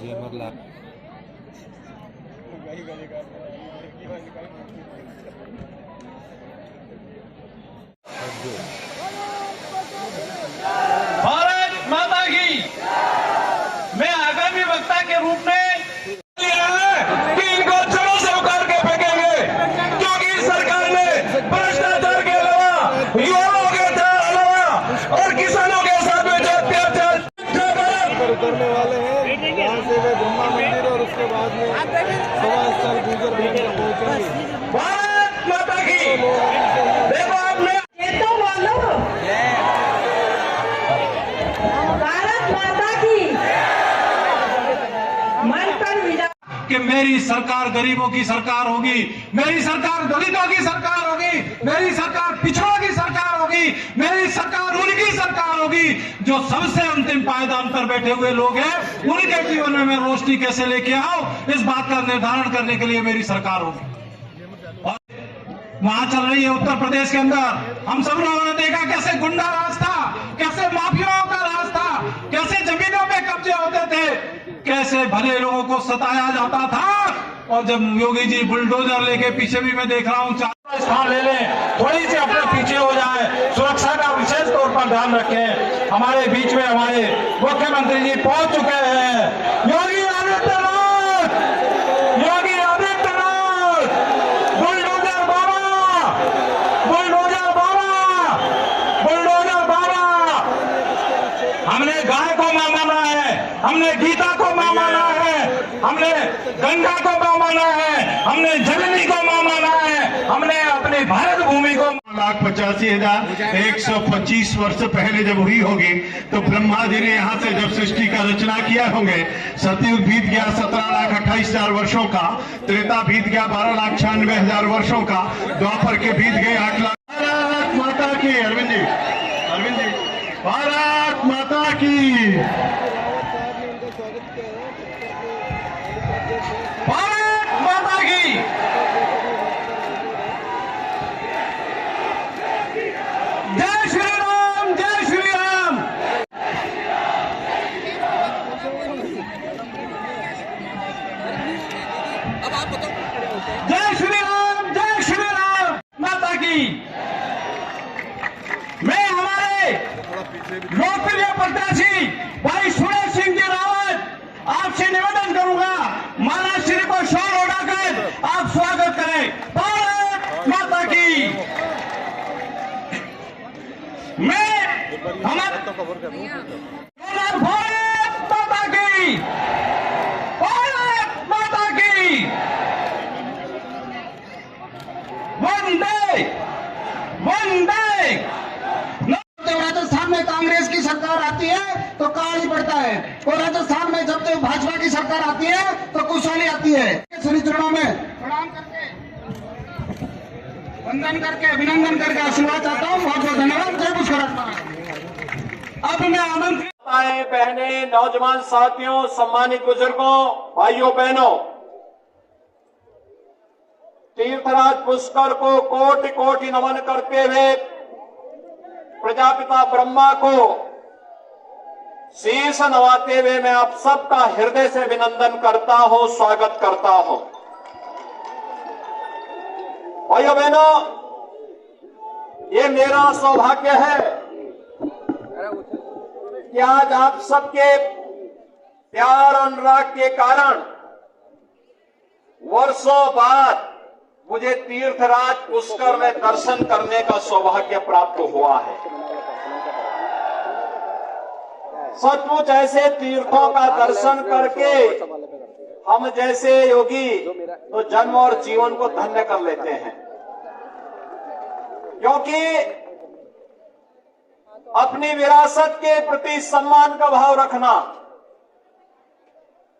भारत माता की। मैं आगामी वक्ता के रूप में लिया है कि इनको जड़ों से उखाड़ के फेंकेंगे, क्योंकि सरकार ने भ्रष्टाचार के अलावा युवाओं के अलावा और किसानों के साथ में जो अत्याचार उतरने वाले हैं, यहाँ से वे ब्रह्मा मंदिर और उसके बाद में सवा स्थल गुजर पहुंचेंगे। भारत माता की। देखो आपने कि मेरी सरकार गरीबों की सरकार होगी, मेरी सरकार दलितों की सरकार होगी, मेरी सरकार पिछड़ों की सरकार होगी, मेरी सरकार उनकी सरकार होगी जो सबसे अंतिम पायदान पर बैठे हुए लोग हैं, उनके जीवन में रोशनी कैसे लेके आओ, इस बात का निर्धारण करने के लिए मेरी सरकार होगी। और वहां चल रही है उत्तर प्रदेश के अंदर, हम सब लोगों ने देखा कैसे गुंडा राज था, कैसे माफियाओं का राज था, कैसे जमीनों पे कब्जे होते थे, कैसे भले लोगों को सताया जाता था। और जब योगी जी बुलडोजर लेके पीछे भी मैं देख रहा हूँ, स्थान ले लें, थोड़ी सी अपने पीछे हो जाए, सुरक्षा का विशेष तौर पर ध्यान रखें। हमारे बीच में हमारे मुख्यमंत्री जी पहुंच चुके हैं। योगी आदित्यनाथ, योगी आदित्यनाथ, बुलडोजर बाबा, बुलडोजर बाबा, बुलडोजर बाबा। हमने गाय को मां माना है, हमने गीता को मां माना है, हमने गंगा को मां माना है, हमने जननी को मां माना है, हमने अपनी भारत भूमि को 1,85,125 वर्ष पहले जब हुई होगी तो ब्रह्मा जी ने यहाँ से जब सृष्टि का रचना किया होंगे, सतयुग बीत गया 17,28,000 वर्षों का, त्रेता बीत गया 12,96,000 वर्षों का, द्वापर के बीत गए 8 लाख। भारत माता की। अरविंद जी, अरविंद जी, भारत माता की। भारत माता की। जय श्री राम, जय श्री राम। जय श्री राम, जय श्री राम माता की। मैं हमारे लोकप्रिय प्रत्याशी भाई सुरेश सिंह जी रावत आपसे निवेदन करूंगा, माला श्री को शोर उड़ाकर आप स्वागत करें। भारत माता की। मैं हमारे भारत माता की, भारत माता की। वंदे वंदे। राजस्थान में कांग्रेस की सरकार आती है तो काल ही पड़ता है, और राजस्थान में जब भाजपा की सरकार आती है तो खुशहाली आती है। श्री चरणों में प्रणाम करके, वंदन करके, अभिनंदन करके आशीर्वाद चाहता हूँ। बहुत बहुत धन्यवाद। जय पुष्कर। अब मैं आमंत्रित बहने, नौजवान साथियों, सम्मानित बुजुर्गों, भाइयों बहनों, तीर्थराज पुष्कर को कोटि कोटि नमन करते हुए प्रजापिता ब्रह्मा को शीश नवाते हुए मैं आप सबका हृदय से अभिनंदन करता हूं, स्वागत करता हूं। भाइयों बहनों, ये मेरा सौभाग्य है कि आज आप सबके प्यार अनुराग के कारण वर्षों बाद मुझे तीर्थराज पुष्कर में दर्शन करने का सौभाग्य प्राप्त हुआ है। सचमुच ऐसे तीर्थों का दर्शन करके हम जैसे योगी तो जन्म और जीवन को धन्य कर लेते हैं, क्योंकि अपनी विरासत के प्रति सम्मान का भाव रखना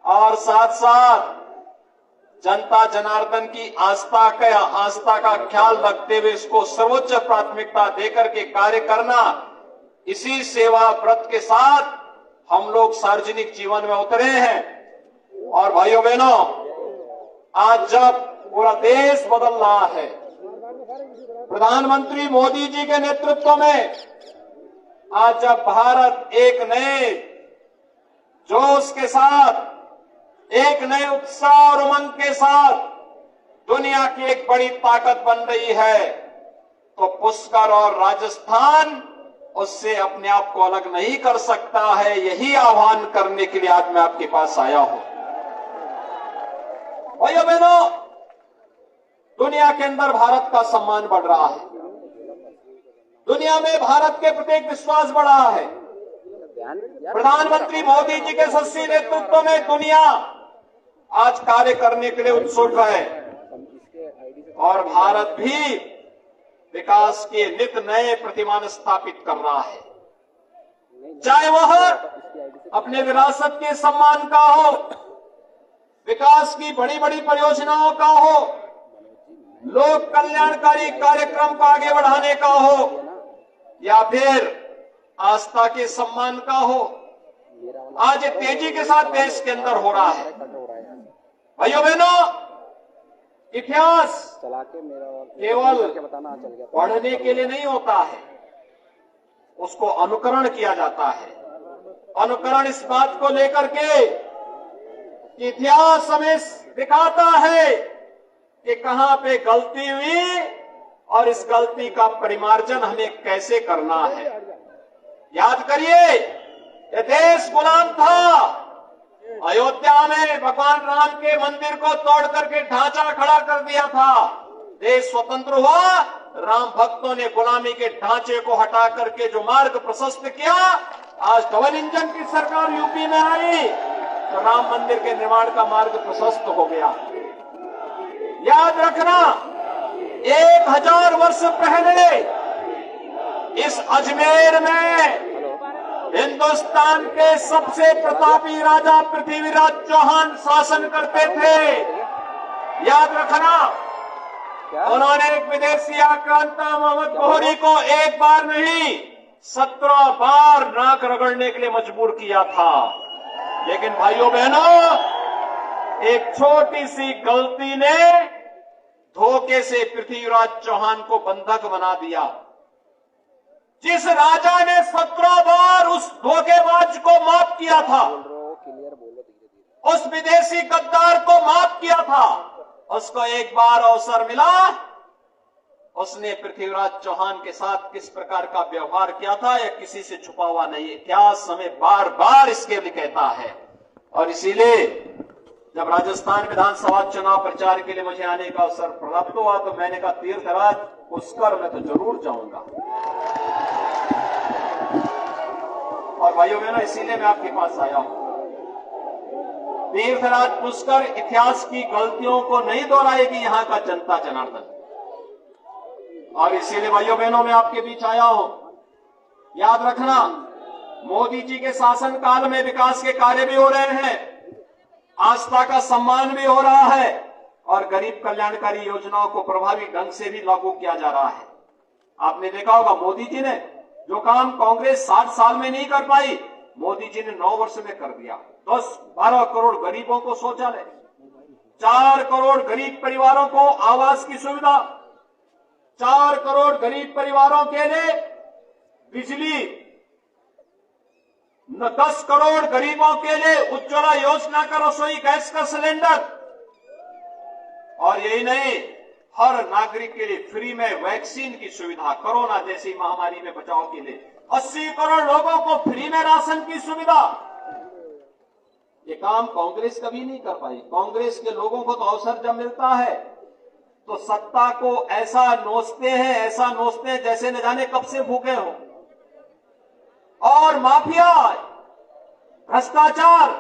और साथ साथ जनता जनार्दन की आस्था का ख्याल रखते हुए इसको सर्वोच्च प्राथमिकता देकर के कार्य करना, इसी सेवा व्रत के साथ हम लोग सार्वजनिक जीवन में उतरे हैं। और भाइयों बहनों, आज जब पूरा देश बदल रहा है, प्रधानमंत्री मोदी जी के नेतृत्व में आज जब भारत एक नए जोश के साथ एक नए उत्साह और उमंग के साथ दुनिया की एक बड़ी ताकत बन रही है, तो पुष्कर और राजस्थान उससे अपने आप को अलग नहीं कर सकता है। यही आह्वान करने के लिए आज मैं आपके पास आया हूं। भाइयों बहनों, दुनिया के अंदर भारत का सम्मान बढ़ रहा है, दुनिया में भारत के प्रति एक विश्वास बढ़ा है। प्रधानमंत्री मोदी जी के सच्चे नेतृत्व में दुनिया आज कार्य करने के लिए उत्सुक है और भारत भी विकास के नित नए प्रतिमान स्थापित कर रहा है, चाहे वह अपने विरासत के सम्मान का हो, विकास की बड़ी बड़ी परियोजनाओं का हो, लोक कल्याणकारी कार्यक्रम को आगे बढ़ाने का हो, या फिर आस्था के सम्मान का हो। आज तेजी के साथ देश के अंदर हो रहा है। भाइयों बहनों, इतिहास केवल पढ़ने के लिए नहीं होता है, उसको अनुकरण किया जाता है। अनुकरण इस बात को लेकर के कि इतिहास हमें दिखाता है कि कहां पे गलती हुई और इस गलती का परिमार्जन हमें कैसे करना है। याद करिए, ये देश गुलाम था। अयोध्या में भगवान राम के मंदिर को तोड़ करके ढांचा खड़ा कर दिया था। देश स्वतंत्र हुआ, राम भक्तों ने गुलामी के ढांचे को हटा करके जो मार्ग प्रशस्त किया, आज डबल इंजन की सरकार यूपी में आई तो राम मंदिर के निर्माण का मार्ग प्रशस्त हो गया। याद रखना, 1000 वर्ष पहले इस अजमेर में हिंदुस्तान के सबसे प्रतापी राजा पृथ्वीराज चौहान शासन करते थे। याद रखना, उन्होंने एक विदेशी आक्रांता मोहम्मद गोहरी को एक बार नहीं 17 बार नाक रगड़ने के लिए मजबूर किया था। लेकिन भाइयों बहनों, एक छोटी सी गलती ने धोखे से पृथ्वीराज चौहान को बंधक बना दिया। जिस राजा ने 17 बार उस धोखेबाज को माफ किया था, उस विदेशी गद्दार को माफ किया था, उसको एक बार अवसर मिला, उसने पृथ्वीराज चौहान के साथ किस प्रकार का व्यवहार किया था, यह किसी से छुपा हुआ नहीं। इतिहास हमें बार बार इसके लिए कहता है। और इसीलिए जब राजस्थान विधानसभा चुनाव प्रचार के लिए मुझे आने का अवसर प्राप्त हुआ तो मैंने कहा, तीर्थराज पुष्कर मैं तो जरूर जाऊंगा। और भाइयों बहनों, इसीलिए मैं आपके पास आया हूं। तीर्थराज पुष्कर इतिहास की गलतियों को नहीं दोहराएगी यहां का जनता जनार्दन। और इसीलिए भाइयों बहनों, मैं आपके बीच आया हूं। याद रखना, मोदी जी के शासन काल में विकास के कार्य भी हो रहे हैं, आस्था का सम्मान भी हो रहा है और गरीब कल्याणकारी योजनाओं को प्रभावी ढंग से भी लागू किया जा रहा है। आपने देखा होगा, मोदी जी ने जो काम कांग्रेस 60 साल में नहीं कर पाई, मोदी जी ने 9 वर्ष में कर दिया। 10-12 करोड़ गरीबों को शौचालय, 4 करोड़ गरीब परिवारों को आवास की सुविधा, 4 करोड़ गरीब परिवारों के लिए बिजली, 10 करोड़ गरीबों के लिए उज्ज्वला योजना का रसोई गैस का सिलेंडर। और यही नहीं, हर नागरिक के लिए फ्री में वैक्सीन की सुविधा, कोरोना जैसी महामारी में बचाव के लिए 80 करोड़ लोगों को फ्री में राशन की सुविधा। ये काम कांग्रेस कभी नहीं कर पाई। कांग्रेस के लोगों को तो अवसर जब मिलता है तो सत्ता को ऐसा नोचते हैं जैसे न जाने कब से भूखे हो। और माफिया, भ्रष्टाचार,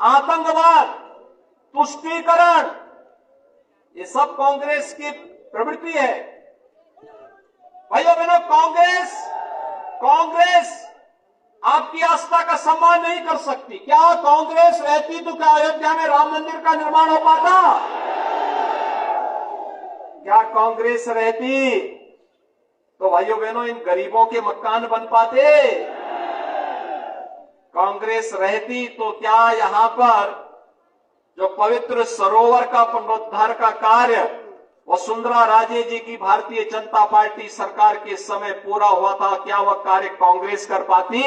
आतंकवाद, तुष्टीकरण, ये सब कांग्रेस की प्रवृत्ति है। भाइयों बहनों, कांग्रेस आपकी आस्था का सम्मान नहीं कर सकती। क्या कांग्रेस रहती तो क्या अयोध्या में राम मंदिर का निर्माण हो पाता? क्या कांग्रेस रहती तो भाइयों बहनों इन गरीबों के मकान बन पाते? कांग्रेस रहती तो क्या यहां पर जो पवित्र सरोवर का पुनरुद्धार का कार्य वसुंधरा राजे जी की भारतीय जनता पार्टी सरकार के समय पूरा हुआ था, क्या वह कार्य कांग्रेस कर पाती?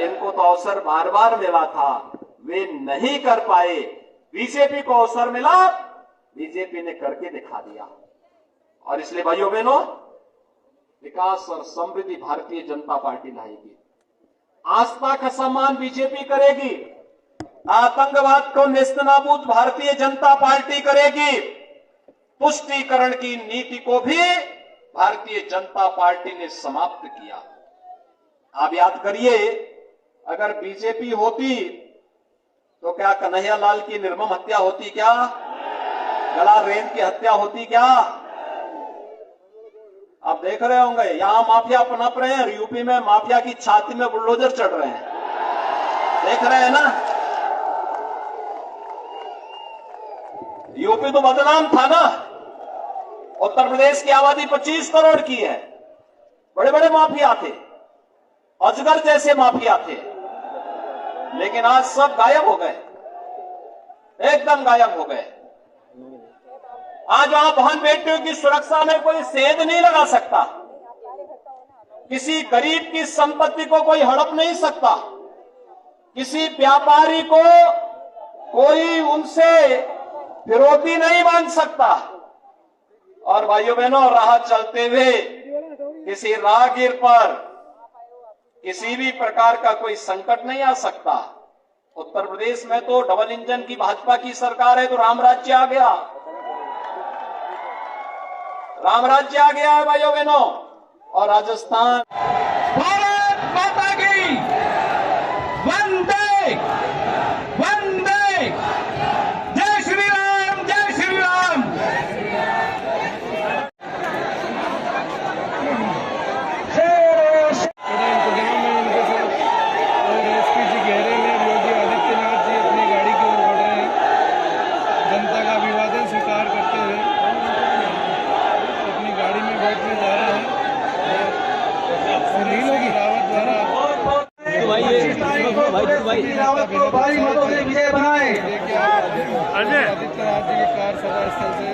इनको तो अवसर बार बार मिला था। वे नहीं कर पाए। बीजेपी को अवसर मिला, बीजेपी ने करके दिखा दिया। और इसलिए भाइयों बहनों, विकास और समृद्धि भारतीय जनता पार्टी लाएगी। आस्था का सम्मान बीजेपी करेगी। आतंकवाद को नेस्तनाबूद भारतीय जनता पार्टी करेगी। तुष्टीकरण की नीति को भी भारतीय जनता पार्टी ने समाप्त किया। आप याद करिए, अगर बीजेपी होती तो क्या कन्हैया लाल की निर्मम हत्या होती? क्या गला रेंद की हत्या होती? क्या आप देख रहे होंगे यहां माफिया पनप रहे हैं, यूपी में माफिया की छाती में बुलडोजर चढ़ रहे हैं, देख रहे हैं ना। यूपी तो बदनाम था ना। उत्तर प्रदेश की आबादी 25 करोड़ की है। बड़े बड़े माफिया थे, अजगर जैसे माफिया थे, लेकिन आज सब गायब हो गए, एकदम गायब हो गए। आज वहां बहन बेटियों की सुरक्षा में कोई सेंध नहीं लगा सकता, किसी गरीब की संपत्ति को कोई हड़प नहीं सकता, किसी व्यापारी को कोई उनसे विरोधी नहीं मान सकता। और भाइयों बहनों, राह चलते हुए किसी राहगीर पर किसी भी प्रकार का कोई संकट नहीं आ सकता। उत्तर प्रदेश में तो डबल इंजन की भाजपा की सरकार है, तो राम राज्य आ गया, राम राज्य आ गया है भाइयों बहनों। और राजस्थान, भारत माता की वंदे वंदे, जय श्री राम, जय श्री राम। बड़ा इंतजाम है उनके साथ। और एसपी जी घेरे में योगी आदित्यनाथ जी अपनी गाड़ी की ओर बढ़ रहे हैं, जनता का अभिवादन स्वीकार करते हुए अपनी गाड़ी में बैठने जा रहे हैं। सुनील रावत द्वारा भारी मतों से विजय बनाए। आदित्यनाथ जी की कार सभा स्थल से